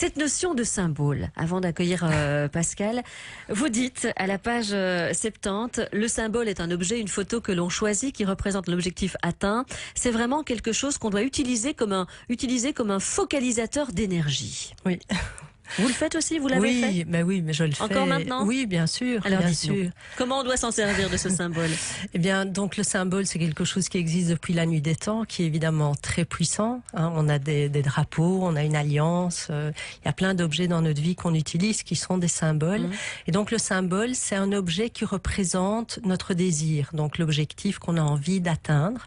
Cette notion de symbole, avant d'accueillir Pascal, vous dites à la page 70, le symbole est un objet, une photo que l'on choisit qui représente l'objectif atteint. C'est vraiment quelque chose qu'on doit utiliser comme un focalisateur d'énergie. Oui. Vous le faites aussi, vous l'avez fait? Oui, mais je le fais. Encore maintenant? Oui, bien sûr. Alors bien dites-nous, sûr. comment on doit s'en servir de ce symbole? Eh bien, donc le symbole, c'est quelque chose qui existe depuis la nuit des temps, qui est évidemment très puissant. On a des drapeaux, on a une alliance. Il y a plein d'objets dans notre vie qu'on utilise qui sont des symboles. Et donc le symbole, c'est un objet qui représente notre désir, donc l'objectif qu'on a envie d'atteindre.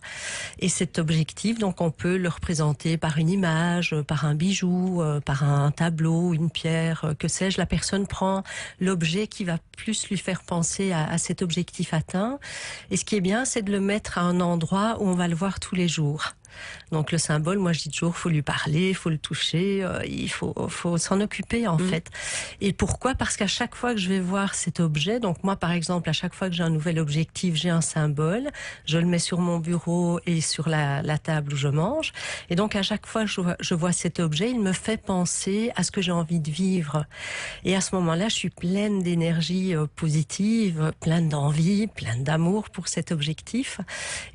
Et cet objectif, donc on peut le représenter par une image, par un bijou, par un tableau, une pierre, que sais-je. La personne prend l'objet qui va plus lui faire penser à cet objectif atteint. Et ce qui est bien, c'est de le mettre à un endroit où on va le voir tous les jours. Donc le symbole, moi je dis toujours, faut lui parler, faut le toucher, il faut s'en occuper en fait. Et pourquoi? Parce qu'à chaque fois que je vais voir cet objet, donc moi par exemple, à chaque fois que j'ai un nouvel objectif, j'ai un symbole, je le mets sur mon bureau et sur la table où je mange. Et donc à chaque fois que je vois cet objet, il me fait penser à ce que j'ai envie de vivre. Et à ce moment-là, je suis pleine d'énergie positive, pleine d'envie, pleine d'amour pour cet objectif.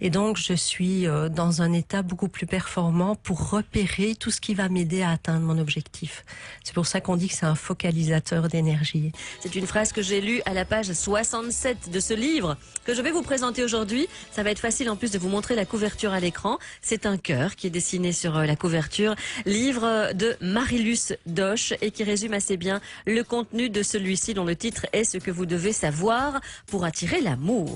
Et donc je suis dans un état beaucoup plus performant pour repérer tout ce qui va m'aider à atteindre mon objectif. C'est pour ça qu'on dit que c'est un focalisateur d'énergie. C'est une phrase que j'ai lue à la page 67 de ce livre que je vais vous présenter aujourd'hui. Ça va être facile en plus de vous montrer la couverture à l'écran. C'est un cœur qui est dessiné sur la couverture. Livre de Marilus Doche et qui résume assez bien le contenu de celui-ci dont le titre est « Ce que vous devez savoir pour attirer l'amour ».